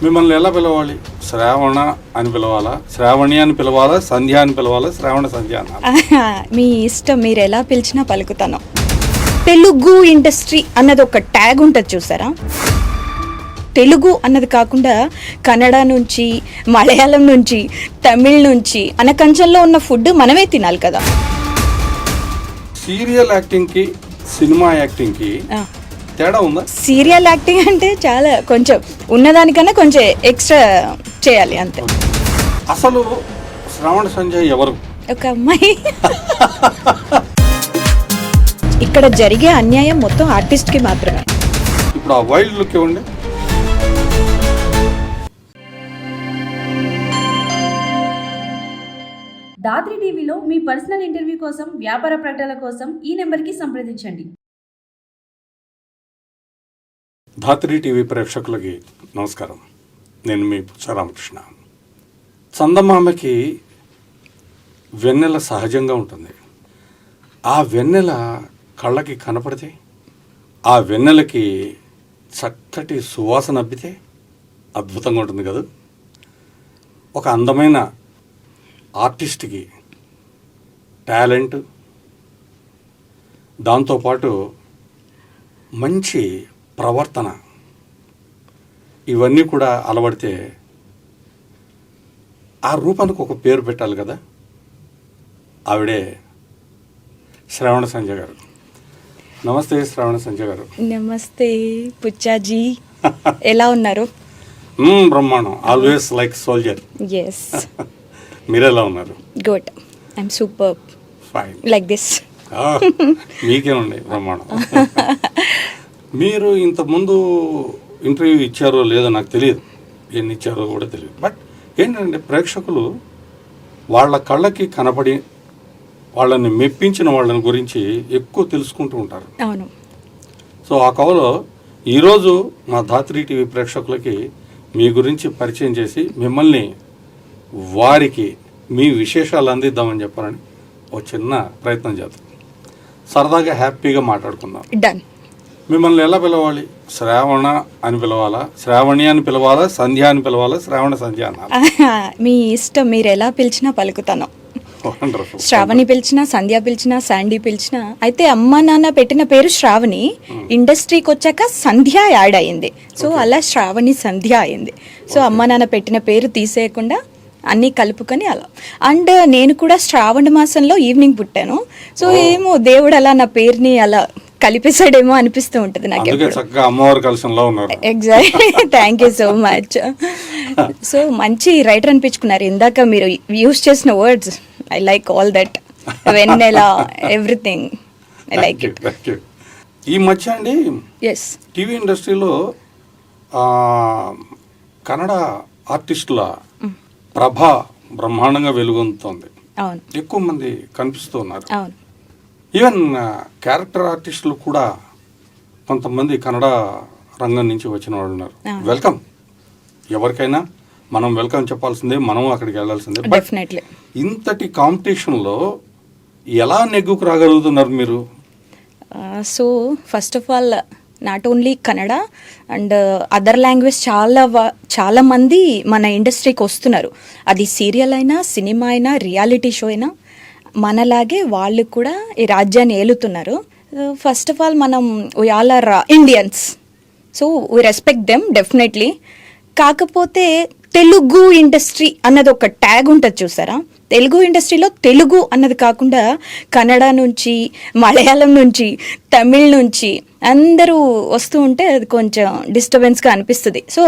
మిమ్మల్ని ఎలా పిలవాలి? శ్రావణ అని పిలవాలా, శ్రావణి అని పిలవాలా, సంధ్య అని పిలవాలా, శ్రావణ సంధ్య అనాలా? మీ ఇష్టం, మీరు ఎలా పిలిచినా పలుకుతాను. తెలుగు ఇండస్ట్రీ అన్నది ఒక ట్యాగ్ ఉంటుంది చూసారా? తెలుగు అన్నది కాకుండా కన్నడ నుంచి, మలయాళం నుంచి, తమిళ్ నుంచి అనకంచంలో ఉన్న ఫుడ్ మనమే తినాలి కదా. సీరియల్ యాక్టింగ్కి సినిమా యాక్టింగ్కి తేడా ఉందా? సీరియల్ యాక్టింగ్ అంటే చాలా కొంచెం ఉన్నదానికన్నా కొంచెం ఎక్స్ట్రా చేయాలి అంతే. అసలు శ్రావణ సంధ్య ఎవరు? ఒక అమ్మాయి. ఇక్కడ జరిగే అన్యాయం మొత్తం ఆర్టిస్ట్కి మాత్రమే. ఇప్పుడు ఆ వైల్డ్ లుక్ ఇవ్వండి. దాత్రి టీవీలో మీ పర్సనల్ ఇంటర్వ్యూ కోసం, వ్యాపార ప్రకటనల కోసం ఈ నెంబర్కి సంప్రదించండి. ధాత్రి టీవీ ప్రేక్షకులకి నమస్కారం. నేను మీ పుచ్చరామకృష్ణ. చందమామకి వెన్నెల సహజంగా ఉంటుంది. ఆ వెన్నెల కళ్ళకి కనపడితే, ఆ వెన్నెలకి చక్కటి సువాసన అబ్బితే అద్భుతంగా ఉంటుంది కదా. ఒక అందమైన ఆర్టిస్ట్కి టాలెంట్, దాంతోపాటు మంచి ప్రవర్తన, ఇవన్నీ కూడా అలవడితే ఆ రూపానికి ఒక పేరు పెట్టాలి కదా. ఆవిడే శ్రావణ సంధ్య గారు. నమస్తే శ్రావణ సంధ్య గారు. నమస్తే పుచ్చాజీ, ఎలా ఉన్నారు? బ్రహ్మాండం. Always like soldier. ఎస్. మీరెలా ఉన్నారు? Good, I'm super. Fine. Like this. మీకేమండి బ్రహ్మాండం. మీరు ఇంతకుముందు ఇంటర్వ్యూ ఇచ్చారో లేదో నాకు తెలియదు, ఎన్ని ఇచ్చారో కూడా తెలియదు. బట్ ఏంటంటే ప్రేక్షకులు వాళ్ళ కళ్ళకి కనపడి వాళ్ళని మెప్పించిన వాళ్ళని గురించి ఎక్కువ తెలుసుకుంటూ ఉంటారు. అవును. సో ఆ కవలో ఈరోజు మా ధాత్రి టీవీ ప్రేక్షకులకి మీ గురించి పరిచయం చేసి మిమ్మల్ని వారికి మీ విశేషాలు అందిద్దామని చెప్పాలని ఒక చిన్న ప్రయత్నం చేద్దాం. సరదాగా హ్యాపీగా మాట్లాడుకుందాం. డన్. మిమ్మల్ని ఎలా పిలవాలి? శ్రావణ అని పిలవాలా, శ్రావణి అని పిలవాలా, సంధ్య అని పిలవాలా, శ్రావణ సంధ్య అనాలా? మీ ఇష్టం, మీరు ఎలా పిలిచినా పలుకుతాను. వండర్ఫుల్. శ్రావణి పిలిచినా, సంధ్య పిలిచినా, శాండీ పిలిచినా. అయితే అమ్మ నాన్న పెట్టిన పేరు శ్రావణి, ఇండస్ట్రీకి వచ్చాక సంధ్య యాడ్ అయింది. సో అలా శ్రావణి సంధ్య అయింది. సో అమ్మ నాన్న పెట్టిన పేరు తీసేయకుండా అన్నీ కలుపుకొని అలా. అండ్ నేను కూడా శ్రావణ మాసంలో ఈవినింగ్ పుట్టాను. సో ఏమో దేవుడు అలా నా పేరుని అలా కలిపేసాడేమో అనిపిస్తూ ఉంటుంది నాకు. చక్కగా అమ్మవారి కలశంలో ఉన్నారు. Exactly. Thank you so much. So మంచి రైటర్ అనిపించుకున్నారు ఇందాక మీరు యూస్ చేసిన words. I like all that. Vennela, everything I like it. ఈ మధ్య అండి ఎస్, టీవీ ఇండస్ట్రీలో కన్నడ ఆర్టిస్టుల ప్రభ బ్రహ్మాండంగా వెలుగొందుతోంది. అవును, ఎక్కువ మంది కనిపిస్తూ ఉన్నారు. అవును. ఈవెన్ క్యారెక్టర్ ఆర్టిస్టులు కూడా కొంతమంది కన్నడ రంగం నుంచి వచ్చిన వాళ్ళు ఉన్నారు. వెల్కమ్. ఎవరికైనా మనం వెల్కమ్ చెప్పాల్సిందే, మనం అక్కడికి వెళ్ళాల్సిందే. డెఫినెట్లీ. ఇంతటి కాంపిటీషన్లో ఎలా నెగ్గుకు రాగలుగుతున్నారు మీరు? So first of all not only Kannada and other language చాలా మంది మన ఇండస్ట్రీకి వస్తున్నారు. అది సీరియల్ అయినా, సినిమా అయినా, రియాలిటీ షో అయినా మనలాగే వాళ్ళు కూడా ఈ రాజ్యాన్ని ఏలుతున్నారు. ఫస్ట్ ఆఫ్ ఆల్ మనం we all are Indians, so we respect them definitely. కాకపోతే తెలుగు ఇండస్ట్రీ అన్నది ఒక ట్యాగ్ ఉంటుంది చూసారా? తెలుగు ఇండస్ట్రీలో తెలుగు అన్నది కాకుండా కన్నడ నుంచి, మలయాళం నుంచి, తమిళ్ నుంచి అందరూ వస్తూ ఉంటే అది కొంచెం డిస్టర్బెన్స్గా అనిపిస్తుంది. సో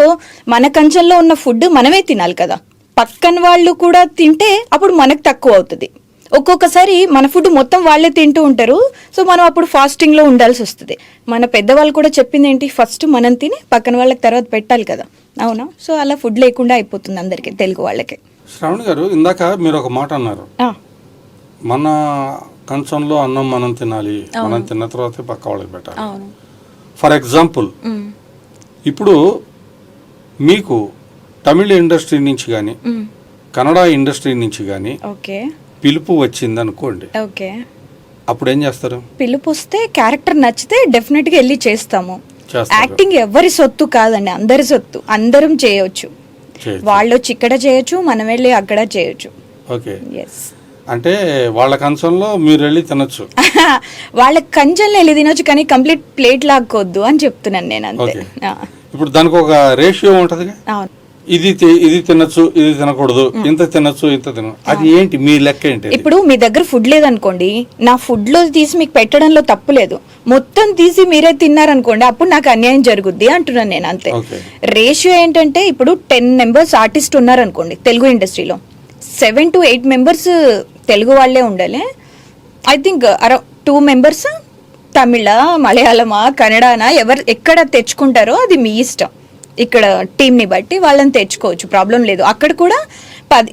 మన కంచంలో ఉన్న ఫుడ్ మనమే తినాలి కదా. పక్కన వాళ్ళు కూడా తింటే అప్పుడు మనకు తక్కువ అవుతుంది. ఒక్కొక్కసారి మన ఫుడ్ మొత్తం వాళ్ళే తింటూ ఉంటారు. సో మనం అప్పుడు ఫాస్టింగ్లో ఉండాల్సి వస్తుంది. మన పెద్దవాళ్ళు కూడా చెప్పింది ఏంటి, ఫస్ట్ మనం తిని పక్కన వాళ్ళకి తర్వాత పెట్టాలి కదా. అవునా? సో అలా ఫుడ్ లేకుండా అయిపోతుంది అందరికీ, తెలుగు వాళ్ళకి. శ్రావణి గారు, ఇందాక మీరు ఒక మాట అన్నారు, మన కంచంలో అన్నం మనం తినాలి, మనం తిన్న తర్వాత పక్క వాళ్ళకి పెట్టాలి. ఫర్ ఎగ్జాంపుల్, ఇప్పుడు మీకు తమిళ ఇండస్ట్రీ నుంచి కానీ, కన్నడ ఇండస్ట్రీ నుంచి కానీ పిలుపు వచ్చింది అనుకోండి, అప్పుడు ఏం చేస్తారు? పిలుపు వస్తే క్యారెక్టర్ నచ్చితే డెఫినెట్గా వెళ్ళి చేస్తాము. చేస్తారు. యాక్టింగ్ ఎవరి సొత్తు కాదండి, అందరి సొత్తు, అందరం చేయొచ్చు. చేయొచ్చు. వాళ్ళు వచ్చి ఇక్కడ చేయొచ్చు, మనం వెళ్ళి అక్కడ చేయొచ్చు. Okay, yes. అంటే వాళ్ళ కంచంలో మీరు వెళ్ళి తినొచ్చు. వాళ్ళ కంచెల్లో వెళ్ళి తినొచ్చు, కానీ కంప్లీట్ ప్లేట్ లాక్కోవద్దు అని చెప్తున్నాను నేను, అంతే. ఓకే. ఇప్పుడు దానికి ఒక రేషియో ఉంటది, అవును. ఇది తినొచ్చు, ఇది తినకూడదు, ఇంత తినొచ్చు, ఇంత అది ఏంటి మీ లెక్క ఏంటి? ఇప్పుడు మీ దగ్గర ఫుడ్ లేదనుకోండి, నా ఫుడ్ లో తీసి మీకు పెట్టడంలో తప్పు లేదు, మొత్తం తీసి మీరే తిన్నారనుకోండి, అప్పుడు నాకు అన్యాయం జరుగుద్ది అంటున్నాను నేను, అంతే. రేషియో ఏంటంటే, ఇప్పుడు 10 members ఆర్టిస్ట్ ఉన్నారనుకోండి తెలుగు ఇండస్ట్రీలో, 7 to 8 members తెలుగు వాళ్ళే ఉండాలి. ఐ థింక్ అరౌండ్ 2 members తమిళ, మలయాళమా, కన్నడనా, ఎవరు ఎక్కడ తెచ్చుకుంటారో అది మీ ఇష్టం. ఇక్కడ టీంని బట్టి వాళ్ళని తెచ్చుకోవచ్చు, ప్రాబ్లం లేదు. అక్కడ కూడా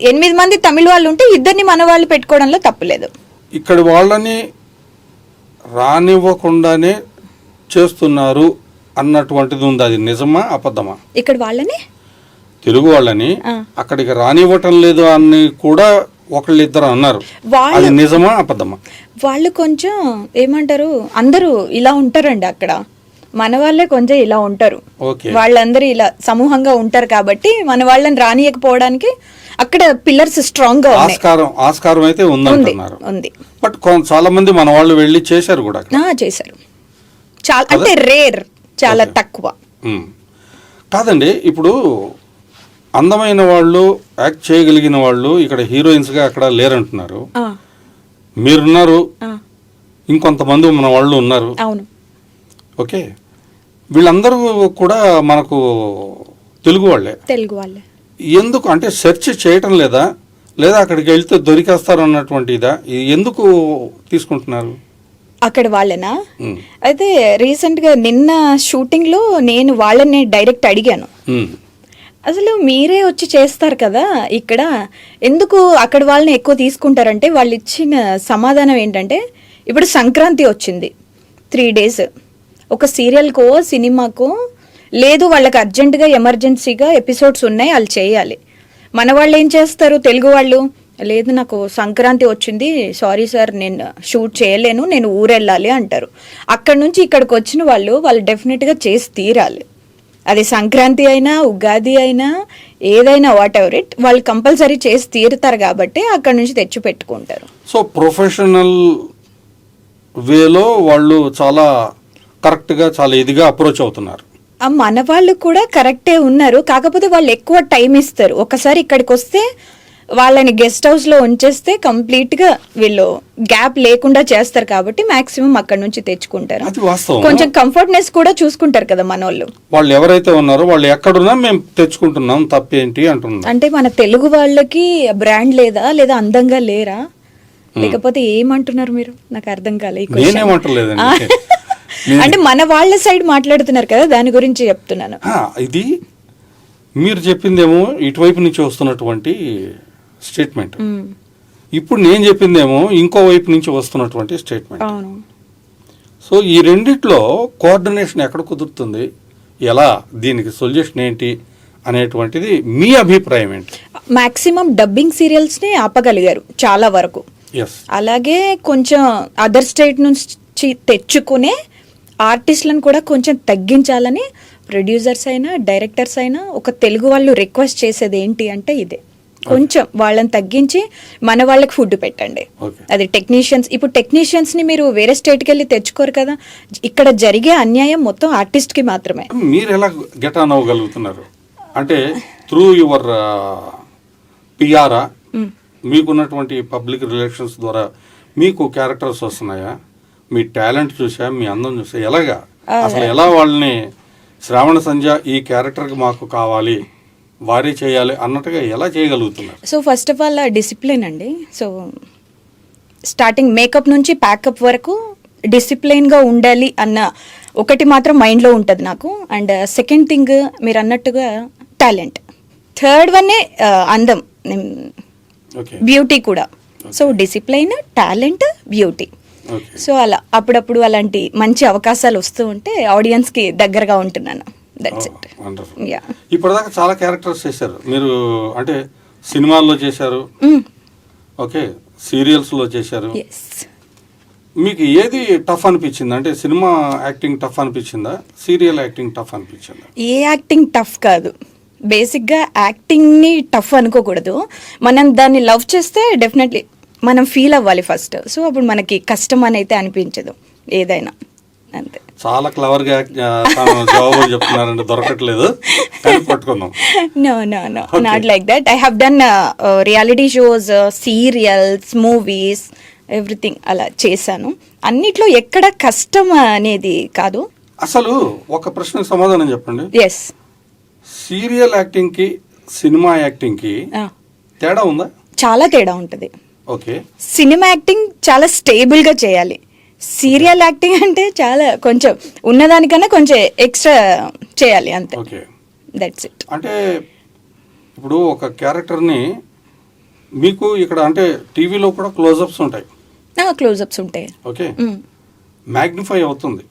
8 మంది తమిళ వాళ్ళు ఉంటే 2 మన వాళ్ళు పెట్టుకోవడంలో తప్పులేదు. ఇక్కడ వాళ్ళని రానివ్వకుండానే చేస్తున్నారు అన్నటువంటిది ఉంది, అది నిజమా అబద్ధమా? ఇక్కడ వాళ్ళని, తెలుగు వాళ్ళని అక్కడికి రానివ్వటం లేదు అని కూడా ఒకళ్ళిద్దరు అన్నారు, అది నిజమా అబద్ధమా? వాళ్ళు కొంచెం ఏమంటారు, అందరూ ఇలా ఉంటారండి అక్కడ, మన వాళ్ళే కొంచెం ఇలా ఉంటారు. వాళ్ళందరూ ఇలా సమూహంగా ఉంటారు కాబట్టి మన వాళ్ళని రానియకపోవడానికి అక్కడ పిల్లర్స్ స్ట్రాంగ్ గా ఉన్నాయి. ఆస్కారం అయితే ఉందంటున్నారు. ఉంది. బట్ చాలా మంది మన వాళ్ళు వెళ్ళి చేశారు కూడా. చేశారు, చాలా అంటే రేర్, చాలా తక్కువ. కాదండి, ఇప్పుడు అందమైన వాళ్ళు, యాక్ట్ చేయగలిగిన వాళ్ళు ఇక్కడ హీరోయిన్స్ గా అక్కడ లేరంటున్నారు. మీరున్నారు, ఇంకొంతమంది మన వాళ్ళు ఉన్నారు. అవును. ఓకే, వీళ్ళందరూ కూడా మనకు తెలుగు వాళ్ళే. ఎందుకు అంటే సెర్చ్ చేయటం లేదా, లేదా అక్కడికి వెళ్తే దొరికేస్తారు అన్నటువంటి ఇదా, ఎందుకు తీసుకుంటున్నారు అక్కడ వాళ్ళనా? అయితే రీసెంట్ గా నిన్న షూటింగ్ లో నేను వాళ్ళని డైరెక్ట్ అడిగాను, అసలు మీరే వచ్చి చేస్తారు కదా ఇక్కడ, ఎందుకు అక్కడ వాళ్ళని ఎక్కువ తీసుకుంటారంటే, వాళ్ళు ఇచ్చిన సమాధానం ఏంటంటే, ఇప్పుడు సంక్రాంతి వచ్చింది, 3 days, ఒక సీరియల్కో సినిమాకో లేదు, వాళ్ళకి అర్జెంటుగా ఎమర్జెన్సీగా ఎపిసోడ్స్ ఉన్నాయి, వాళ్ళు చేయాలి. మన వాళ్ళు ఏం చేస్తారు, తెలుగు వాళ్ళు, లేదు నాకు సంక్రాంతి వచ్చింది, సారీ సార్ నేను షూట్ చేయలేను, నేను ఊరెళ్ళాలి అంటారు. అక్కడ నుంచి ఇక్కడికి వచ్చిన వాళ్ళు డెఫినెట్గా చేసి తీరాలి. అది సంక్రాంతి అయినా, ఉగాది అయినా, ఏదైనా వాట్ ఎవర్ ఇట్, వాళ్ళు కంపల్సరీ చేసి తీరుతారు కాబట్టి అక్కడ నుంచి తెచ్చి పెట్టుకుంటారు. సో ప్రొఫెషనల్ వేలో వాళ్ళు చాలా కరెక్ట్గా, చాలా ఇదిగా అప్రోచ్ అవుతున్నారు. మన వాళ్ళు కూడా కరెక్టే ఉన్నారు, కాకపోతే వాళ్ళు ఎక్కువ టైం ఇస్తారు. ఒకసారి ఇక్కడికి వస్తే వాళ్ళని గెస్ట్ హౌస్ లో ఉంచేస్తే కంప్లీట్ గా వీళ్ళు గ్యాప్ లేకుండా చేస్తారు కాబట్టి మాక్సిమం అక్కడ నుంచి తెచ్చుకుంటారు. కొంచెం కంఫర్ట్నెస్ కూడా చూసుకుంటారు కదా మన వాళ్ళు ఎవరైతే ఉన్నారో వాళ్ళు ఎక్కడున్నా మేము తెచ్చుకుంటున్నాం, తప్పేంటి అంటున్నారు. అంటే మన తెలుగు వాళ్ళకి బ్రాండ్ లేదా, లేదా అందంగా లేరా, లేకపోతే ఏమంటున్నారు మీరు, నాకు అర్థం కాలేదు. అంటే మన వాళ్ళ సైడ్ మాట్లాడుతున్నారు కదా, దాని గురించి చెప్తున్నాను. ఇది మీరు చెప్పిందేమో ఇటువైపు నుంచి వస్తున్నటువంటి స్టేట్మెంట్, ఇప్పుడు నేను చెప్పిందేమో ఇంకో వైపు నుంచి వస్తున్నటువంటి స్టేట్మెంట్. సో ఈ రెండిట్లో కోఆర్డినేషన్ ఎక్కడ కుదురుతుంది, ఎలా, దీనికి సొల్యూషన్ ఏంటి అనేటువంటిది మీ అభిప్రాయం ఏంటి? మాక్సిమం డబ్బింగ్ సీరియల్స్ ని ఆపగలిగారు చాలా వరకు. అలాగే కొంచెం అదర్ స్టేట్ నుంచి తెచ్చుకునే ఆర్టిస్టులను కూడా కొంచెం తగ్గించాలని ప్రొడ్యూసర్స్ అయినా, డైరెక్టర్స్ అయినా, ఒక తెలుగు వాళ్ళు రిక్వెస్ట్ చేసేది ఏంటి అంటే ఇదే, కొంచెం వాళ్ళని తగ్గించి మన వాళ్ళకి ఫుడ్ పెట్టండి. అది టెక్నీషియన్స్, ఇప్పుడు టెక్నీషియన్స్ ని మీరు వేరే స్టేట్కి వెళ్ళి తెచ్చుకోరు కదా, ఇక్కడ జరిగే అన్యాయం మొత్తం ఆర్టిస్ట్ కి మాత్రమే. మీరు ఎలా గెట్ ఆన్ అవ్వగలుగుతున్నారు అంటే త్రూ యువర్ పిఆర్, మీకున్నటువంటి పబ్లిక్ రిలేషన్స్ ద్వారా మీకు క్యారెక్టర్స్ వస్తున్నాయా, మీ టాలెంట్ చూసా, మీ అందం చూసా, ఎలాగా అసలు ఎలా వాళ్ళని శ్రావణ సంధ్య ఈ క్యారెక్టర్కి మాకు కావాలి, వారే చేయాలి అన్నట్టుగా ఎలా చేయగలుగుతున్నారు? So first of all discipline అండి. సో స్టార్టింగ్ మేకప్ నుంచి ప్యాకప్ వరకు డిసిప్లైన్గా ఉండాలి అన్న ఒకటి మాత్రం మైండ్లో ఉంటుంది నాకు. అండ్ సెకండ్ థింగ్ మీరు అన్నట్టుగా టాలెంట్, థర్డ్ వన్నే అందం, బ్యూటీ కూడా. So discipline, talent, beauty. So అలా అప్పుడప్పుడు అలాంటి మంచి అవకాశాలు వస్తూ ఉంటే ఆడియన్స్కి దగ్గరగా ఉంటున్నాను. That's it. ఇప్పటిదాకా చాలా క్యారెక్టర్స్ చేశారు మీరు, అంటే సినిమాల్లో చేశారు, ఓకే, సీరియల్స్లో చేశారు, మీకు ఏది టఫ్ అనిపించింది? అంటే సినిమా యాక్టింగ్ టఫ్ అనిపించిందా, సీరియల్ యాక్టింగ్ టఫ్ అనిపించిందా? ఏ యాక్టింగ్ టఫ్ కాదు. బేసిక్గా యాక్టింగ్ని టఫ్ అనుకోకూడదు. మనం దాన్ని లవ్ చేస్తే డెఫినెట్లీ మనం ఫీల్ అవ్వాలి ఫస్ట్. సో అప్పుడు మనకి కష్టం అని అయితే అనిపించదు ఏదైనా, అంతే. చాలా క్లవర్గా జవాబులు చెప్తున్నారంటే దొరకట్లేదు, కానీ పట్టుకుందాం. No no no, not like that. I have done reality shows, serials, movies, everything అలా చేశాను. అన్నిట్లో ఎక్కడ కష్టం అనేది కాదు. అసలు ఒక ప్రశ్నకు సమాధానం చెప్పండి. ఎస్, సీరియల్ యాక్టింగ్కి సినిమా యాక్టింగ్కి తేడా ఉందా? చాలా తేడా ఉంటుంది. ఓకే. సినిమా యాక్టింగ్ చాలా స్టేబుల్గా చేయాలి. సీరియల్ యాక్టింగ్ అంటే చాలా కొంచెం ఉన్నదానికన్నా కొంచెం ఎక్స్ట్రా చేయాలి, అంతే. Okay, that's it. అంటే ఇప్పుడు ఒక క్యారెక్టర్ని మీకు ఇక్కడ అంటే టీవీలో కూడా క్లోజప్స్ ఉంటాయి, క్లోజప్స్ ఉంటాయి. ఓకే, మ్యాగ్నిఫై అవుతుంది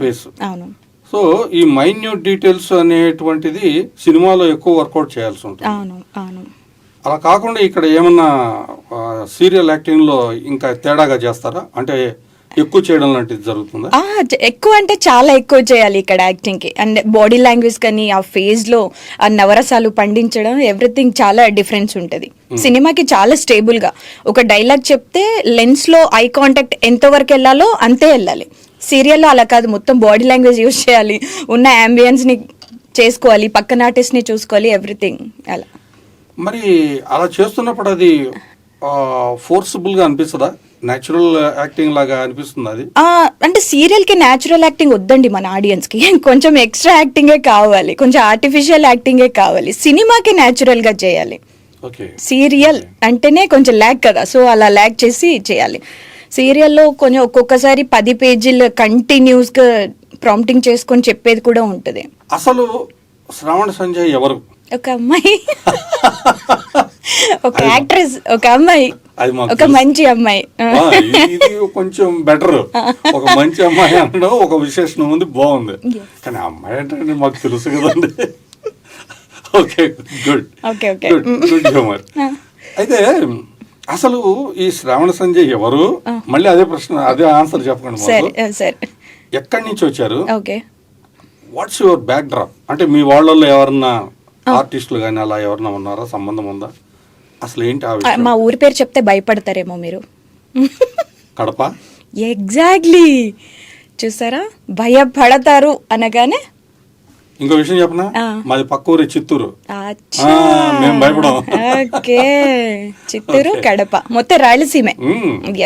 ఫేస్. అవును. సో ఈ మైన్యూట్ డీటెయిల్స్ అనేటువంటిది సినిమాలో ఎక్కువ వర్కౌట్ చేయాల్సి ఉంటుంది. అవును అవును. అలా కాకుండా ఇక్కడ ఏమన్నా సీరియల్ యాక్టింగ్లో ఇంకా తేడాగా చేస్తారా? అంటే ఎక్కువ చేయడం లాంటిది జరుగుతుందా? ఎక్కువ అంటే చాలా ఎక్కువ చేయాలి ఇక్కడ యాక్టింగ్కి. అండ్ బాడీ లాంగ్వేజ్ కానీ ఆ ఫేస్లో ఆ నవరసాలు పండించడం, ఎవ్రీథింగ్ చాలా డిఫరెన్స్ ఉంటుంది. సినిమాకి చాలా స్టేబుల్గా ఒక డైలాగ్ చెప్తే లెన్స్లో ఐ కాంటాక్ట్ ఎంతవరకు వెళ్ళాలో అంతే వెళ్ళాలి. సీరియల్లో అలా కాదు, మొత్తం బాడీ లాంగ్వేజ్ యూజ్ చేయాలి, ఉన్న అంబియన్స్ని చేసుకోవాలి, పక్కన ఆర్టిస్ట్ని చూసుకోవాలి, ఎవ్రీథింగ్ అలా. మరి అలా చేస్తున్నప్పుడు అది ఫోర్సబుల్గా అనిపిస్తుందా? న్యాచురల్ యాక్టింగ్ లాగా అనిపిస్తుంది అది? అంటే సీరియల్కి న్యాచురల్ యాక్టింగ్ వద్దండి మన ఆడియన్స్కి, కొంచెం ఎక్స్ట్రా యాక్టింగే కావాలి, కొంచెం ఆర్టిఫిషియల్ యాక్టింగే కావాలి. సినిమాకి న్యాచురల్గా చేయాలి. సీరియల్ అంటేనే కొంచెం ల్యాగ్ కదా, సో అలా ల్యాగ్ చేసి చేయాలి. సీరియల్లో కొంచెం ఒక్కొక్కసారి 10 పేజీలు కంటిన్యూస్గా ప్రాంప్టింగ్ చేసుకొని చెప్పేది కూడా ఉంటుంది. అసలు శ్రావణ సంజయ్ ఎవరు? ఒక అమ్మాయి, ఒక యాక్ట్రెస్, ఒక అమ్మాయి, ఒక మంచి అమ్మాయి. ఇది కొంచెం బెటర్, ఒక మంచి అమ్మాయి అనడం ఒక విశేషణం ఉంది, బాగుంది. కానీ అమ్మాయి అంటే మాకు తెలుసు కదండి. Okay, good, good humour. అయితే అసలు ఈ శ్రావణ సంజయ్ ఎవరు? మళ్ళీ అదే ప్రశ్న, అదే ఆన్సర్ చెప్పండి. ఎక్కడి నుంచి వచ్చారు? What's your back drop? అంటే మీ వాళ్ళల్లో ఎవరన్నా ఆర్టిస్టులు కానీ అలా ఎవరన్నా ఉన్నారా? సంబంధం ఉందా? అసలు ఏంటి ఆ విషయం? మా ఊరి పేరు చెప్తే భయపడతారేమో మీరు. కడప. ఎగ్జాక్ట్లీ, చూసారా, భయపడతారు అనగానే. ఇంకో విషయం చెప్పనా, మాది పక్క ఊరి చిత్తూరు. మేము భయపడం. ఓకే, చిత్తూరు, కడప, మొత్తం రాయలసీమే.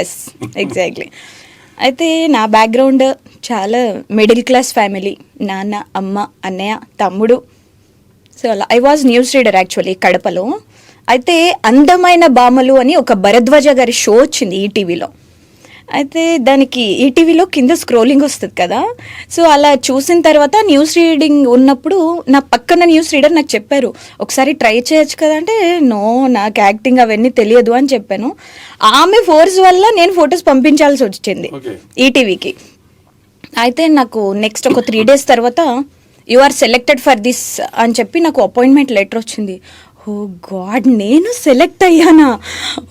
Yes, exactly. అయితే నా బ్యాక్గ్రౌండ్ చాలా మిడిల్ క్లాస్ ఫ్యామిలీ. నాన్న, అమ్మ, అన్నయ్య, తమ్ముడు. సో అలా I was news reader actually కడపలో. అయితే అందమైన బామలు అని ఒక భరద్వాజ గారి షో వచ్చింది ఈటీవీలో. అయితే దానికి ఈటీవీలో కింద స్క్రోలింగ్ వస్తుంది కదా, సో అలా చూసిన తర్వాత న్యూస్ రీడింగ్ ఉన్నప్పుడు నా పక్కన న్యూస్ రీడర్ నాకు చెప్పారు, ఒకసారి ట్రై చేయొచ్చు కదా అంటే, నో నాకు యాక్టింగ్ అవన్నీ తెలియదు అని చెప్పాను. ఆమె ఫోర్స్ వల్ల నేను ఫొటోస్ పంపించాల్సి వచ్చింది ఈటీవీకి. అయితే నాకు నెక్స్ట్ ఒక 3 days తర్వాత you are selected for this అని చెప్పి నాకు అపాయింట్మెంట్ లెటర్ వచ్చింది. ఓ గాడ్, నేను సెలెక్ట్ అయ్యానా?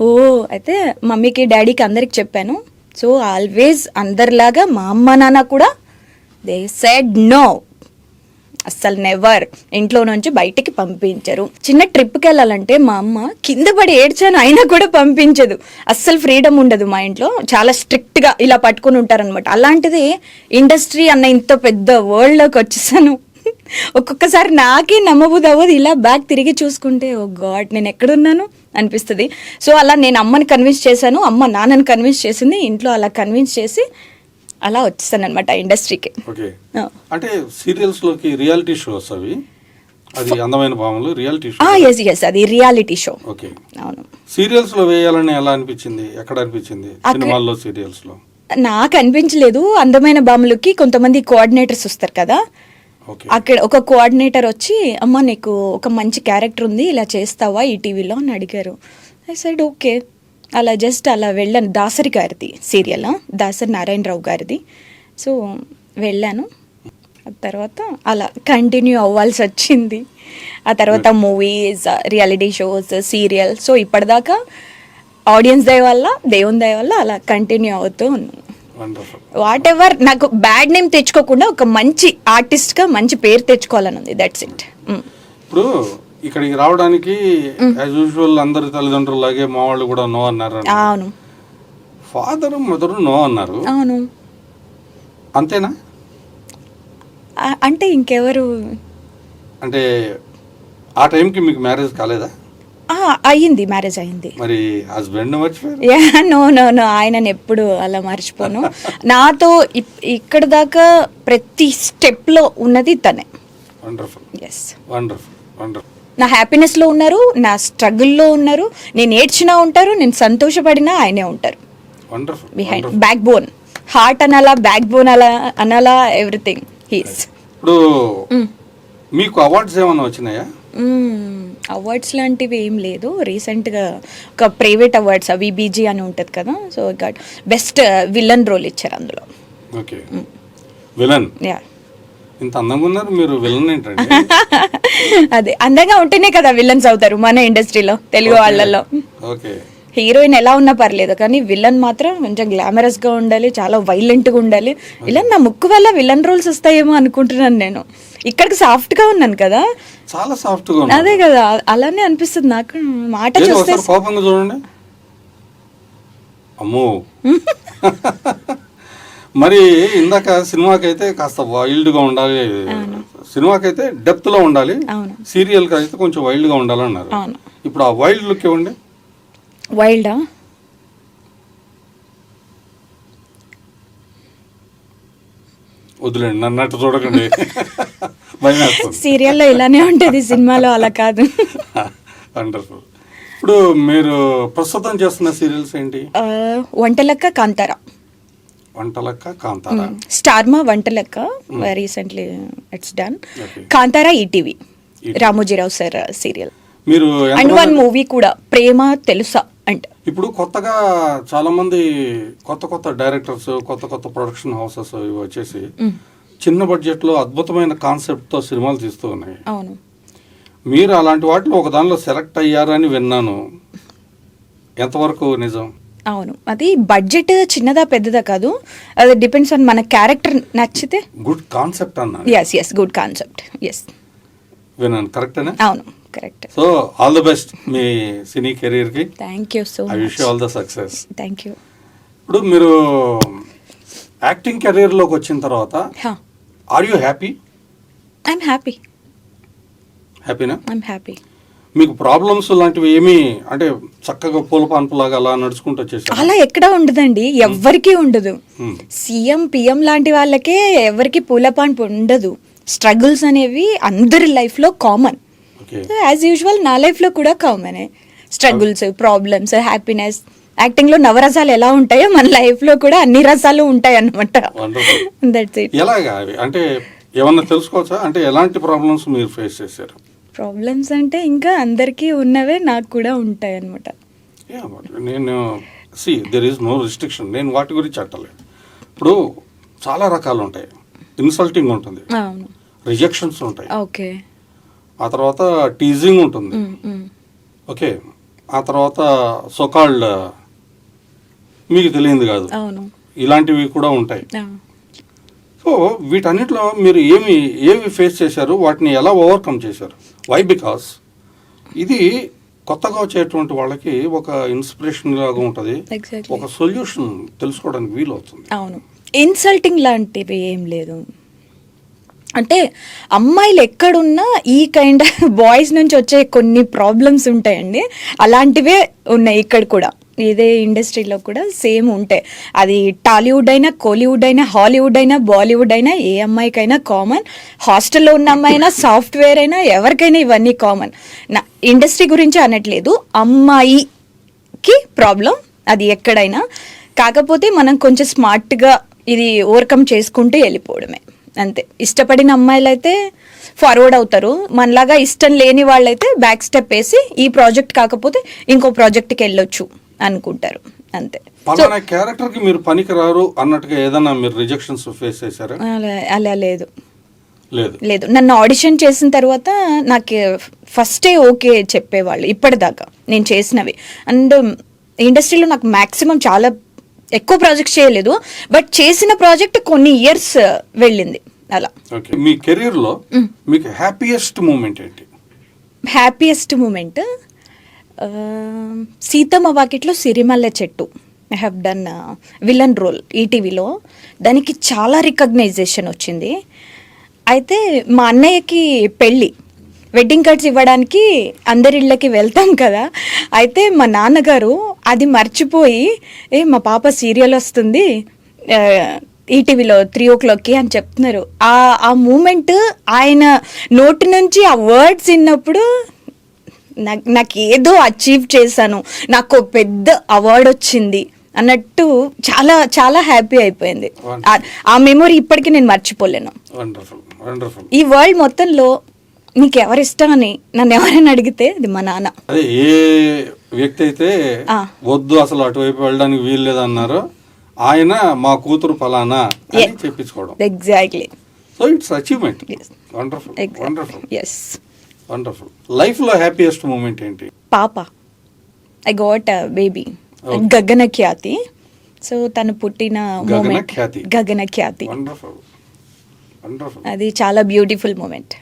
ఓ, అయితే మమ్మీకి, డాడీకి, అందరికి చెప్పాను. సో ఆల్వేస్ అందరిలాగా మా అమ్మ నాన్న కూడా దే సెడ్ నో, అస్సలు నెవర్, ఇంట్లో నుంచి బయటికి పంపించరు. చిన్న ట్రిప్కి వెళ్ళాలంటే మా అమ్మ కింద పడి ఏడ్చాను అయినా కూడా పంపించదు. అస్సలు ఫ్రీడమ్ ఉండదు మా ఇంట్లో, చాలా స్ట్రిక్ట్గా ఇలా పట్టుకుని ఉంటారనమాట. అలాంటిది ఇండస్ట్రీ అన్న ఇంత పెద్ద వరల్డ్లోకి వచ్చేసాను. ఒక్కొక్కసారి నాకే నమ్మబుద్ధి అవ్వదు, ఇలా బ్యాక్ తిరిగి చూసుకుంటే ఓ గాడ్ నేను ఎక్కడున్నాను అనిపిస్తుంది. సో అలా నేను అమ్మని కన్విన్స్ చేశాను, అమ్మ నాన్నని కన్విన్స్ చేసింది, ఇంట్లో అలా కన్విన్స్ చేసి అలా వచ్చేసాను అనమాట ఇండస్ట్రీకి. అంటే సీరియల్స్ లోకి రియాలిటీ షోస్ అవి, అది అందమైన భావనలు రియాలిటీ షో. ఎస్, అది రియాలిటీ షో. ఓకే, అవును. సీరియల్స్ లో వేయాలని ఎలా అనిపించింది? ఎక్కడ అనిపించింది? సినిమాల్లో, సీరియల్స్ లో? నాకు అనిపించలేదు. అందమైన భామలకి కొంతమంది కోఆర్డినేటర్స్ వస్తారు కదా, అక్కడ ఒక కోఆర్డినేటర్ వచ్చి, అమ్మ నీకు ఒక మంచి క్యారెక్టర్ ఉంది, ఇలా చేస్తావా ఈ టీవీలో అని అడిగారు. I side okay. అలా జస్ట్ అలా వెళ్ళాను. దాసరి గారిది సీరియల్, దాసరి నారాయణరావు గారిది. సో వెళ్ళాను. ఆ తర్వాత అలా కంటిన్యూ అవ్వాల్సి వచ్చింది. ఆ తర్వాత movies, reality shows, serial. So ఇప్పటిదాకా ఆడియన్స్ దయ వల్ల, దేవుని దయ వల్ల అలా కంటిన్యూ అవుతూ ఉన్నాను. వండర్ఫుల్. వాట్ ఎవర్ నాకు బ్యాడ్ నేమ్ తెచ్చుకోకుండా ఒక మంచి ఆర్టిస్ట్గా మంచి పేరు తెచ్చుకోవాలని ఉంది. That's it. ఇప్పుడు ఇక్కడికి రావడానికి యాజ్ యూజువల్ అందరి తల్లిదండ్రులాగే మా వాళ్ళు కూడా నో అన్నారు. అవును. ఫాదర్ మదర్ నో అన్నారు. అవును. అంతేనా? అంటే ఇంకెవరు? అంటే ఆ టైంకి మీకు మ్యారేజ్ కాలేదా? అయ్యింది, మ్యారేజ్ అయ్యింది. మరి హస్బెండ్ మర్చిపోయారు? నో నో నో, ఆయనని ఎప్పుడు అలా మర్చిపోను. నాతో ఇక్కడ దాకా ప్రతి స్టెప్లో ఉన్నది తనే. వండర్ఫుల్. ఎస్. వండర్ఫుల్. వండర్ఫుల్. నా హ్యాపీనెస్లో ఉన్నారు, నా స్ట్రగుల్లో ఉన్నారు, నేను ఏడ్చినా ఉంటారు, నేను సంతోషపడినా ఆయనే ఉంటారు. Wonderful. Behind back bone, heart అనాలా, బ్యాక్ బోన్ అలా అనాలా, ఎవ్రీథింగ్ హీస్. ఇప్పుడు మీకు అవార్డ్స్ ఏమైనా వచ్చినాయా? అవార్డ్స్ లాంటివి ఏం లేదు. రీసెంట్గా ఒక ప్రైవేట్ అవార్డ్స్ విబీజీ అని ఉంటుంది కదా, సో బెస్ట్ విలన్ రోల్ ఇచ్చారు అందులో. ఓకే. విలన్. యా. ఇంత అందంగా ఉన్నారు మీరు, విలన్ ఏంటండి? అదే, అందంగా ఉంటేనే కదా విలన్స్ అవుతారు మన ఇండస్ట్రీలో, తెలుగు వాళ్ళల్లో. ఓకే. హీరోయిన్ ఎలా ఉన్నా పర్లేదు, కానీ విలన్ మాత్రం కొంచెం గ్లామరస్గా ఉండాలి, చాలా వైలెంట్గా ఉండాలి. విలన్ నా ముక్కు వల్ల విలన్ రోల్స్ వస్తాయేమో అనుకుంటున్నాను నేను. ఇక్కడికి సాఫ్ట్గా ఉన్నాను కదా, చాలా సాఫ్ట్గా. అదే కదా, అలానే అనిపిస్తుంది నాకు. మాట చూస్తే కోపంగా చూడండి. అమ్మో. మరి ఇందాక సినిమాకైతే కాస్త వైల్డ్గా ఉండాలి, సినిమాకైతే డెప్త్లో ఉండాలి, సీరియల్కి అయితే కొంచెం వైల్డ్గా ఉండాలన్నారు. ఇప్పుడు ఆ వైల్డ్ లుక్ ఇవ్వండి. వైల్డా? వదిలేండి, నన్నట్టు చూడకండి. సీరియల్లో ఇలానే ఉంటుంది, సినిమాలో అలా కాదు. వండర్ఫుల్. ఇప్పుడు మీరు ప్రస్తుతం చేస్తున్న సీరియల్స్ ఏంటి? Vantalakka, Kantara. Vantalakka, Kantara. Star Maa Vantalakka recently it's done. Kantara ETV, Ramoji Rao sir serial. మీరు అండ్ వన్ మూవీ కూడా, ప్రేమ తెలుసా అంటే. ఇప్పుడు కొత్తగా చాలా మంది కొత్త డైరెక్టర్స్, కొత్త ప్రొడక్షన్ హౌసెస్ ఇవి వచ్చేసి చిన్న బడ్జెట్ లో అద్భుతమైన కాన్సెప్ట్ తో సినిమాలు తీస్తూ ఉన్నాయి. అవును. మీరు అలాంటి వాటిలో ఒక దానిలో సెలెక్ట్ అయ్యారని విన్నాను, ఎంతవరకు నిజం? అవును, అది బడ్జెట్ చిన్నదా పెద్దదా కాదు, అది డిపెండ్స్ ఆన్ మన క్యారెక్టర్ నచ్చితే. గుడ్ కాన్సెప్ట్ అన్నా. Yes good concept. ఎస్ విన్నాను, కరెక్టేనా? అవును, correct. So all the best మీ సినీ కెరీర్ కి. Thank you so much. I wish you all the success. Thank you. ఇప్పుడు మీరు యాక్టింగ్ కెరీర్ లోకి వచ్చిన తర్వాత are you happy? I'm happy. హ్యాపీనా? I'm happy. మీకు ప్రాబ్లమ్స్ లాంటివి ఏమి, అంటే చక్కగా పూల పాన్పులాగా అలా నడుచుకుంటూ వచ్చేసారు? అలా ఎక్కడ ఉండదండి, ఎవ్వరికీ ఉండదు. సీఎం పిఎం లాంటి వాళ్ళకే ఎవరికి పూల పాన్పు ఉండదు. స్ట్రగుల్స్ అనేవి అందరి లైఫ్లో కామన్. యాజ్ యూజువల్ నా లైఫ్లో కూడా కామనే. Struggles, problems, happiness. యాక్టింగ్లో నవరసాలు ఎలా ఉంటాయో మన లైఫ్లో కూడా అన్ని రసాలు ఉంటాయి అన్నమాట. That's it. ఎలాగా అంటే ఏమన్నా తెలుసుకోవచ్చా? అంటే ఎలాంటి ప్రాబ్లమ్స్ మీరు ఫేస్ చేశారు? ప్రాబ్లమ్స్ అంటే ఇంకా అందరికీ ఉన్నవే నాకు కూడా ఉంటాయి అన్నమాట. నేను దెర్ ఈజ్ నో రిస్ట్రిక్షన్, నేను వాటి గురించి అంటలేదు. ఇప్పుడు చాలా రకాలు ఉంటాయి. ఇన్సల్టింగ్ ఉంటుంది, రిజెక్షన్స్ ఉంటాయి, ఓకే, ఆ తర్వాత టీజింగ్ ఉంటుంది, ఓకే, ఆ తర్వాత సోకాల్డ్ మీకు తెలియంది కాదు, ఇలాంటివి కూడా ఉంటాయి. సో వీటన్నిటిలో మీరు ఏమి ఫేస్ చేశారు, వాటిని ఎలా ఓవర్కమ్ చేశారు? వై? బికాస్ ఇది కొత్తగా వచ్చేటువంటి వాళ్ళకి ఒక ఇన్స్పిరేషన్ లాగా ఉంటుంది, ఒక సొల్యూషన్ తెలుసుకోవడానికి వీలు అవుతుంది. అవును, ఇన్సల్టింగ్ లాంటివి ఏం లేదు. అంటే అమ్మాయిలు ఎక్కడున్నా ఈ కైండ్ బాయ్స్ నుంచి వచ్చే కొన్ని ప్రాబ్లమ్స్ ఉంటాయండి, అలాంటివే ఉన్నాయి ఇక్కడ కూడా. ఇదే ఇండస్ట్రీలో కూడా సేమ్ ఉంటాయి. అది టాలీవుడ్ అయినా, కోలీవుడ్ అయినా, హాలీవుడ్ అయినా, బాలీవుడ్ అయినా, ఏ అమ్మాయికైనా కామన్. హాస్టల్లో ఉన్న అమ్మాయి అయినా, సాఫ్ట్వేర్ అయినా, ఎవరికైనా ఇవన్నీ కామన్. నా ఇండస్ట్రీ గురించి అనట్లేదు, అమ్మాయికి ప్రాబ్లం అది ఎక్కడైనా. కాకపోతే మనం కొంచెం స్మార్ట్గా ఇది ఓవర్కమ్ చేసుకుంటూ వెళ్ళిపోవడమే అంతే. ఇష్టపడిన అమ్మాయిలు అయితే ఫార్వర్డ్ అవుతారు, మనలాగా ఇష్టం లేని వాళ్ళైతే బ్యాక్ స్టెప్ వేసి ఈ ప్రాజెక్ట్ కాకపోతే ఇంకో ప్రాజెక్ట్కి వెళ్ళొచ్చు అనుకుంటారు అంతే. క్యారెక్టర్ కి మీరు పనికిరారు అన్నట్టుగా ఏదైనా మీరు రిజెక్షన్స్ ఫేస్ చేశారా? అలా లేదు. నన్ను ఆడిషన్ చేసిన తర్వాత నాకు ఫస్టే ఓకే చెప్పేవాళ్ళు ఇప్పటిదాకా నేను చేసినవి. అండ్ ఇండస్ట్రీలో నాకు మ్యాక్సిమం చాలా ఎక్కువ ప్రాజెక్ట్స్ చేయలేదు, బట్ చేసిన ప్రాజెక్ట్ కొన్ని ఇయర్స్ వెళ్ళింది అలా. ఓకే, మీ కెరీర్లో మీకు హ్యాపీయెస్ట్ మూమెంట్ ఏంటి? Happiest moment Seethamma Vakitlo Sirimalle Chettu. I have done villain role ఈటీవీలో. దానికి చాలా రికగ్నైజేషన్ వచ్చింది. అయితే మా అన్నయ్యకి పెళ్ళి, వెడ్డింగ్ కార్డ్స్ ఇవ్వడానికి అందరి ఇళ్ళకి వెళ్తాం కదా. అయితే మా నాన్నగారు అది మర్చిపోయి మా పాప సీరియల్ వస్తుంది ఈటీవీలో 3 o'clockకి అని చెప్తున్నారు. ఆ మూమెంట్ ఆయన నోటి నుంచి ఆ వర్డ్స్ విన్నప్పుడు నాకు ఏదో అచీవ్ చేశాను, నాకు పెద్ద అవార్డు వచ్చింది అన్నట్టు చాలా చాలా హ్యాపీ అయిపోయింది. ఆ మెమొరీ ఇప్పటికీ నేను మర్చిపోలేను. ఈ వరల్డ్ మొత్తంలో నీకు ఎవరు ఇష్టం అని నన్ను ఎవరైనా అడిగితే అది మా నాన్న. అదే ఏ వ్యక్తి అయితే వద్దు అసలు అటువైపు వెళ్ళడానికి వీలు లేదన్నారో ఆయన మా కూతురు ఫలానా అని చెప్పించుకోవడం. Exactly. So it's achievement. Wonderful, wonderful, yes, wonderful. Life లో హ్యాపీయెస్ట్ మూమెంట్ ఏంటి? పాప, ఐ గాట్ బేబీ గగన ఖ్యాతి. సో తను పుట్టిన మూమెంట్ గగన ఖ్యాతి. Wonderful, wonderful. అది చాలా బ్యూటిఫుల్ మూమెంట్.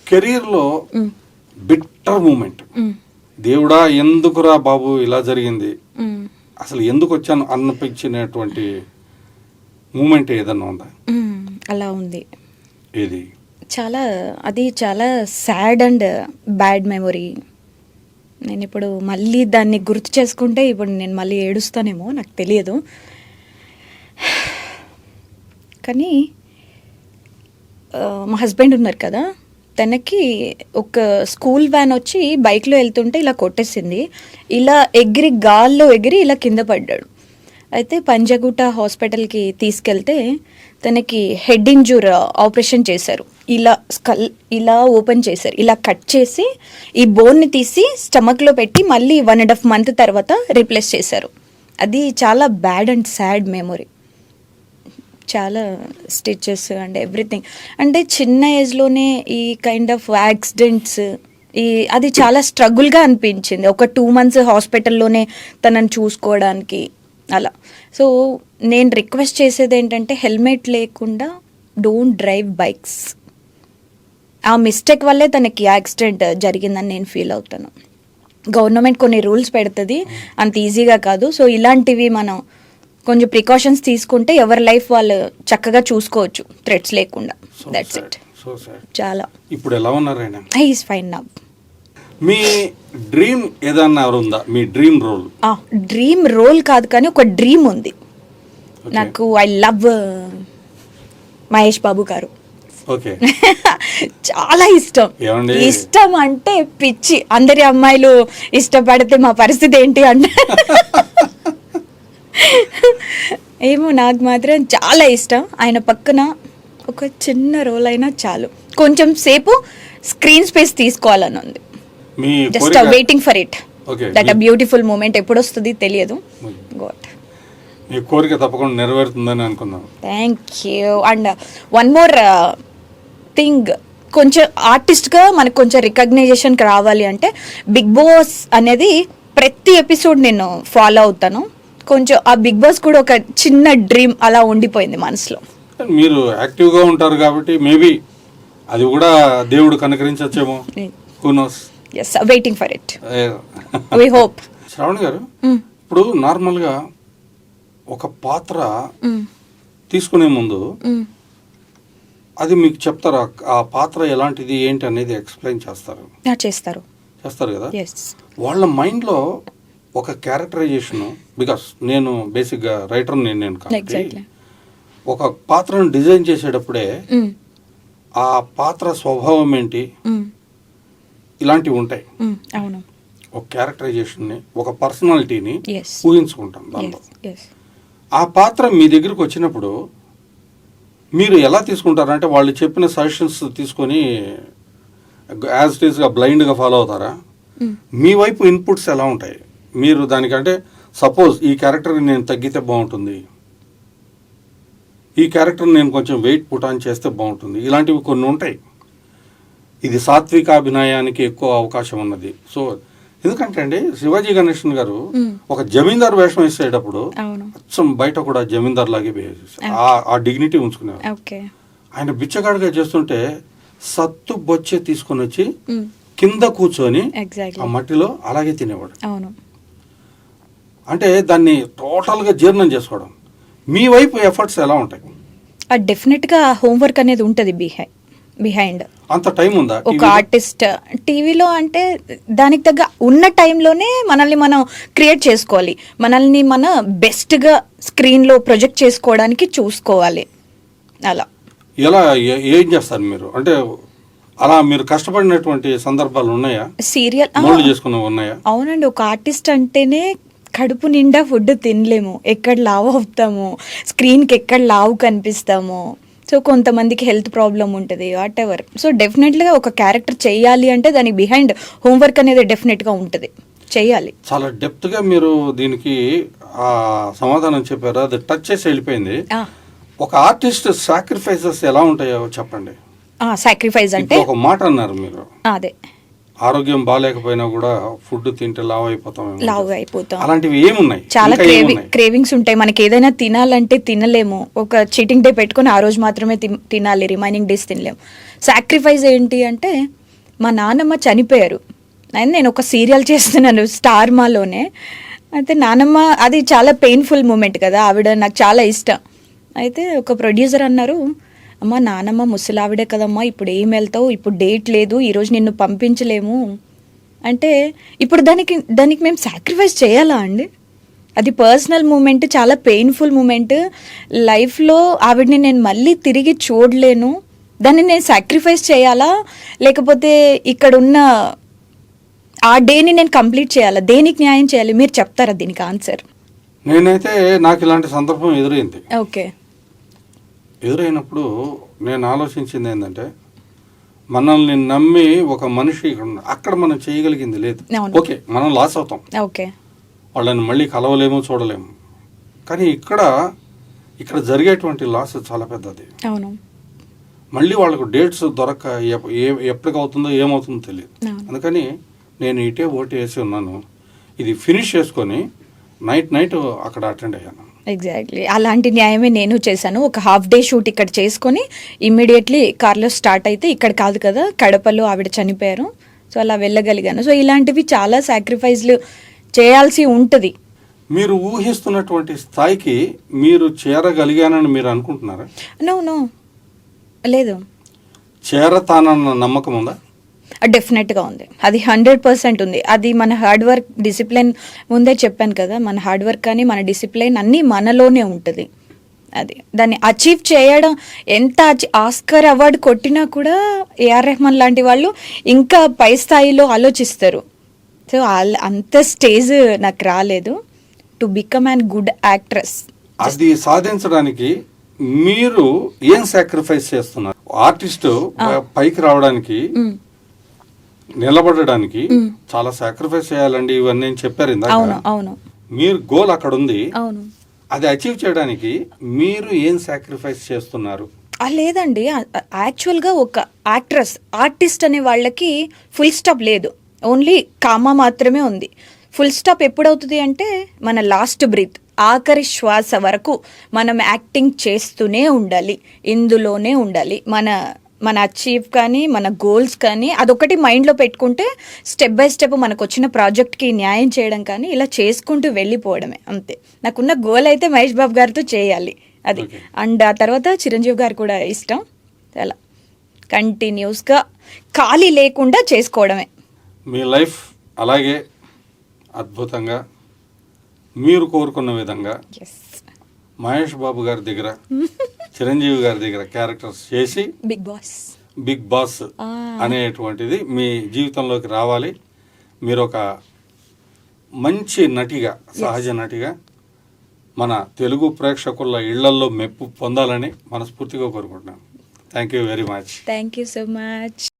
కెరీర్ లో బిట్టర్ మూమెంట్, దేవుడా ఎందుకురా బాబు ఇలా జరిగింది, అసలు ఎందుకు వచ్చాను అనిపించినటువంటి మూమెంట్ ఏదన్నా ఉందా? అలా ఉంది. ఏది? అది చాలా సాడ్ అండ్ బ్యాడ్ మెమొరీ. నేను ఇప్పుడు మళ్ళీ దాన్ని గుర్తు చేసుకుంటే ఇప్పుడు నేను మళ్ళీ ఏడుస్తానేమో, నాకు తెలియదు. కానీ మా హస్బెండ్ ఉన్నారు కదా, తనకి ఒక స్కూల్ వ్యాన్ వచ్చి బైక్లో వెళ్తుంటే ఇలా కొట్టేసింది. ఇలా ఎగిరి గాల్లో ఎగిరి ఇలా కింద పడ్డాడు. అయితే పంజగుట్ట హాస్పిటల్కి తీసుకెళ్తే తనకి హెడ్ ఇంజూర్ ఆపరేషన్ చేశారు. ఇలా స్కల్ ఇలా ఓపెన్ చేశారు, ఇలా కట్ చేసి ఈ బోన్ని తీసి స్టమక్లో పెట్టి మళ్ళీ 1.5 months తర్వాత రీప్లేస్ చేశారు. అది చాలా బ్యాడ్ అండ్ సాడ్ మెమొరీ. చాలా స్టిచెస్ అండ్ ఎవ్రీథింగ్. అంటే చిన్న ఏజ్లోనే ఈ కైండ్ ఆఫ్ యాక్సిడెంట్స్, అది చాలా స్ట్రగుల్గా అనిపించింది. ఒక 2 months హాస్పిటల్లోనే తనని చూసుకోవడానికి అలా. సో నేను రిక్వెస్ట్ చేసేది ఏంటంటే హెల్మెట్ లేకుండా డోంట్ డ్రైవ్ బైక్స్. ఆ మిస్టేక్ వల్లే తనకి యాక్సిడెంట్ జరిగిందని నేను ఫీల్ అవుతాను. గవర్నమెంట్ కొన్ని రూల్స్ పెడుతుంది, అంత ఈజీగా కాదు. సో ఇలాంటివి మనం కొంచెం ప్రికాషన్స్ తీసుకుంటే ఎవరి లైఫ్ వాళ్ళు చక్కగా చూసుకోవచ్చు థ్రెట్స్ లేకుండా. That's it. చాలా. ఇప్పుడు ఎలా ఉన్నారు ఆయన? He is fine now. Me dream ఏదన్నా ఉందా? మీ డ్రీమ్ రోల్? డ్రీమ్ రోల్ కాదు కానీ ఒక డ్రీమ్ ఉంది నాకు. ఐ లవ్ మహేష్ బాబు గారు. ఓకే. చాలా ఇష్టం. ఇష్టం అంటే పిచ్చి. అందరి అమ్మాయిలు ఇష్టపడితే మా పరిస్థితి ఏంటి అంటే ఏమో, నాకు మాత్రం చాలా ఇష్టం. ఆయన పక్కన ఒక చిన్న రోల్ అయినా చాలు, కొంచెం సేపు స్క్రీన్ స్పేస్ తీసుకోవాలని ఉంది. Just waiting for it. That a beautiful moment. ఎప్పుడు వస్తుంది తెలియదు. గాడ్, మీ కోరిక తప్పకుండా నెరవేరుతుందని అనుకున్నాను. Thank you. And one more thing, కొంచెం ఆర్టిస్ట్గా మనకు కొంచెం రికగ్నైజేషన్ రావాలి అంటే బిగ్ బాస్ అనేది ప్రతి ఎపిసోడ్ నేను ఫాలో అవుతాను. కొంచెం ఆ బిగ్ బాస్ కూడా ఒక చిన్న డ్రీమ్ అలా ఉండిపోయింది మనసులో. మీరు యాక్టివ్గా ఉంటారు కాబట్టి మేబీ అది కూడా దేవుడు కనుకరించచ్చేమో. Who knows. yes, waiting for it. We hope. Sravani గారు, ఇప్పుడు నార్మల్గా ఒక పాత్ర తీసుకునే ముందు అది మీకు చెప్తారా? ఆ పాత్ర ఎలాంటిది ఏంటి అనేది ఎక్స్ప్లెయిన్ చేస్తారు? చేస్తారు కదా. వాళ్ళ మైండ్లో ఒక క్యారెక్టరైజేషన్, బికాస్ నేను బేసిక్గా రైటర్ నేను కాబట్టి ఒక పాత్రను డిజైన్ చేసేటప్పుడే ఆ పాత్ర స్వభావం ఏంటి ఇలాంటివి ఉంటాయి. ఒక క్యారెక్టరైజేషన్ని, ఒక పర్సనాలిటీని ఊహించుకుంటాం దాంట్లో. ఆ పాత్ర మీ దగ్గరికి వచ్చినప్పుడు మీరు ఎలా తీసుకుంటారంటే వాళ్ళు చెప్పిన సజెషన్స్ తీసుకొని యాజ్ ఇట్ ఈస్గా బ్లైండ్గా ఫాలో అవుతారా? మీ వైపు ఇన్పుట్స్ ఎలా ఉంటాయి? మీరు దానికంటే సపోజ్ ఈ క్యారెక్టర్ నేను తగ్గితే బాగుంటుంది, ఈ క్యారెక్టర్ నేను కొంచెం వెయిట్ పుట్ ఆన్ చేస్తే బాగుంటుంది, ఇలాంటివి కొన్ని ఉంటాయి. ఇది సాత్విక అభినయానికి ఎక్కువ అవకాశం ఉన్నది. సో ఎందుకంటే అండి శివాజీ గణేషన్ గారు ఒక జమీందార్ వేషం వేసేటప్పుడు అవును అచ్చం బయట కూడా జమీందార్ లాగే బిహేవ్ చేశారు. ఆ డిగ్నిటీ ఉంచుకునేవారు. ఓకే ఆయన బిచ్చగాడుగా చేస్తుంటే సత్తు బొచ్చే తీసుకొని వచ్చి కింద కూర్చొని ఎగ్జాక్ట్లీ ఆ మట్టిలో అలాగే తినేవాడు. అవును అంటే దాన్ని టోటల్గా జీర్ణం చేసుకోవడం. మీ వైపు ఎఫర్ట్స్ ఎలా ఉంటాయి? డెఫినెట్గా హోంవర్క్ అనేది ఉంటుంది బిహైండ్. అంత టైం ఉందా ఒక ఆర్టిస్ట్ టీవీలో అంటే దానికి తగ్గ ఉన్న టైంలోనే మనల్ని మనం క్రియేట్ చేసుకోవాలి, మనల్ని మన బెస్ట్గా స్క్రీన్లో ప్రొజెక్ట్ చేసుకోవడానికి చూసుకోవాలి. అలా ఎలా ఏం చేస్తారు మీరు? అంటే అలా మీరు కష్టపడినటువంటి సందర్భాలు ఉన్నాయా? సీరియల్ మోల్డ్ చేసుకున్నవి ఉన్నాయా? అవునండి. ఒక ఆర్టిస్ట్ అంటేనే కడుపు నిండా ఫుడ్ తినలేము, ఎక్కడ లావు అవుతాము, స్క్రీన్కి ఎక్కడ లావు కనిపిస్తాము. సో కొంతమందికి హెల్త్ ప్రాబ్లం ఉంటుంది, వాట్ ఎవర్. సో డెఫినెట్గా ఒక క్యారెక్టర్ చేయాలి అంటే దానికి బిహైండ్ హోంవర్క్ అనేది డెఫినెట్గా ఉంటుంది, చేయాలి. చాలా డెప్త్గా మీరు దీనికి సమాధానం చెప్పారు, అది టచ్ చేసి వెళ్ళిపోయింది. ఒక ఆర్టిస్ట్ సాక్రిఫైసెస్ ఎలా ఉంటాయో చెప్పండి. సాక్రిఫైస్ అంటే ఒక మాట అన్నారు మీరు, అదే ఆరోగ్యం బాగాలేకపోయినా కూడా ఫుడ్ తింటే లావు అయిపోతాం. అలాంటివి ఏమున్నాయి? చాలా క్రేవింగ్స్ ఉంటాయి. మనకి ఏదైనా తినాలంటే తినలేము. ఒక చీటింగ్ డే పెట్టుకుని ఆ రోజు మాత్రమే తినాలి, రిమైనింగ్ డేస్ తినలేము. సాక్రిఫైస్ ఏంటి అంటే మా నాన్నమ్మ చనిపోయారు, అండ్ నేను ఒక సీరియల్ చేస్తున్నాను స్టార్ మాలోనే. అయితే నానమ్మ అది చాలా పెయిన్ఫుల్ మూమెంట్ కదా, ఆవిడ నాకు చాలా ఇష్టం. అయితే ఒక ప్రొడ్యూసర్ అన్నారు, అమ్మ నానమ్మ ముసలావిడే కదమ్మా, ఇప్పుడు ఏం వెళ్తావు, ఇప్పుడు డేట్ లేదు, ఈరోజు నిన్ను పంపించలేము అంటే, ఇప్పుడు దానికి మేము సాక్రిఫైస్ చేయాలా అండి? అది పర్సనల్ మూమెంట్, చాలా పెయిన్ఫుల్ మూమెంట్. లైఫ్లో ఆవిడని నేను మళ్ళీ తిరిగి చూడలేను, దాన్ని నేను సాక్రిఫైస్ చేయాలా, లేకపోతే ఇక్కడున్న ఆ డేని నేను కంప్లీట్ చేయాలా, దేనికి న్యాయం చేయాలి? మీరు చెప్తారా దీనికి ఆన్సర్? నేనైతే నాకు ఇలాంటి సందర్భం ఎదురైంది. ఓకే. ఎదురైనప్పుడు నేను ఆలోచించింది ఏంటంటే, మనల్ని నమ్మి ఒక మనిషి అక్కడ మనం చేయగలిగింది లేదు. ఓకే, మనం లాస్ అవుతాం, ఓకే, వాళ్ళని మళ్ళీ కలవలేము, చూడలేము. కానీ ఇక్కడ జరిగేటువంటి లాస్ చాలా పెద్దది. అవును. మళ్ళీ వాళ్ళకు డేట్స్ దొరక్క ఎప్పటికవుతుందో ఏమవుతుందో తెలియదు. అందుకని నేను ఇటే ఓటు వేసి ఉన్నాను, ఇది ఫినిష్ చేసుకొని నైట్ అక్కడ అటెండ్ అయ్యాను. ఎగ్జాక్ట్లీ అలాంటి న్యాయమే నేను చేశాను. ఒక హాఫ్ డే షూట్ ఇక్కడ చేసుకొని ఇమ్మీడియట్లీ కార్లో స్టార్ట్ అయితే, ఇక్కడ కాదు కదా కడపలో ఆవిడ చనిపోయారు, సో అలా వెళ్ళగలిగాను. సో ఇలాంటివి చాలా సాక్రిఫైస్లు చేయాల్సి ఉంటుంది. మీరు ఊహిస్తున్నటువంటి స్థాయికి మీరు చేరగలిగానని మీరు అనుకుంటున్నారా? నో లేదు. చేరతానన్న నమ్మకం ఉందా? డెఫినెట్గా ఉంది, అది 100% ఉంది. అది మన హార్డ్ వర్క్, డిసిప్లిన్, ముందే చెప్పాను కదా, మన హార్డ్ వర్క్ కానీ మన డిసిప్లిన్ అన్నీ మనలోనే ఉంటుంది. అది దాన్ని అచీవ్ చేయడం, ఎంత ఆస్కర్ అవార్డు కొట్టినా కూడా ఏఆర్ రెహమాన్ లాంటి వాళ్ళు ఇంకా పై స్థాయిలో ఆలోచిస్తారు. సో అంత స్టేజ్ నాకు రాలేదు to become an good actress. అది సాధించడానికి మీరు ఏం సాక్రిఫైస్ చేస్తున్నారు? ఆర్టిస్ట్ పైకి రావడానికి, నిలబడడానికి చాలా సాక్రిఫైస్ చేయాలండి, ఇవన్నీ చెప్పారు ఇందాక. అవును. మీరు గోల్ అక్కడ ఉంది, అవును. అది అచీవ్ చేయడానికి మీరు ఏం సాక్రిఫైస్ చేస్తున్నారు? లేదండి, యాక్చువల్గా ఒక ఆర్టిస్ట్ అనే వాళ్ళకి ఫుల్ స్టాప్ లేదు, ఓన్లీ కామా మాత్రమే ఉంది. ఫుల్ స్టాప్ ఎప్పుడవుతుంది అంటే మన లాస్ట్ బ్రీత్, ఆఖరి శ్వాస వరకు మనం యాక్టింగ్ చేస్తూనే ఉండాలి, ఇందులోనే ఉండాలి. మన అచీవ్ కానీ మన గోల్స్ కానీ అదొకటి మైండ్లో పెట్టుకుంటే స్టెప్ బై స్టెప్ మనకు వచ్చిన ప్రాజెక్ట్కి న్యాయం చేయడం కానీ ఇలా చేసుకుంటూ వెళ్ళిపోవడమే, అంతే. నాకున్న గోల్ అయితే మహేష్ బాబు గారితో చేయాలి, అది. అండ్ ఆ తర్వాత చిరంజీవి గారు కూడా ఇష్టం, అలా కంటిన్యూస్గా ఖాళీ లేకుండా చేసుకోవడమే. మీ లైఫ్ అలాగే అద్భుతంగా మీరు కోరుకున్న విధంగా మహేష్ బాబు గారి దగ్గర, చిరంజీవి గారి దగ్గర క్యారెక్టర్స్ చేసి బిగ్ బాస్ అనేటువంటిది మీ జీవితంలోకి రావాలి. మీరు ఒక మంచి నటిగా, సహజ నటిగా మన తెలుగు ప్రేక్షకుల ఇళ్లల్లో మెప్పు పొందాలని మనస్ఫూర్తిగా కోరుకుంటున్నాను. Thank you very much. Thank you so much.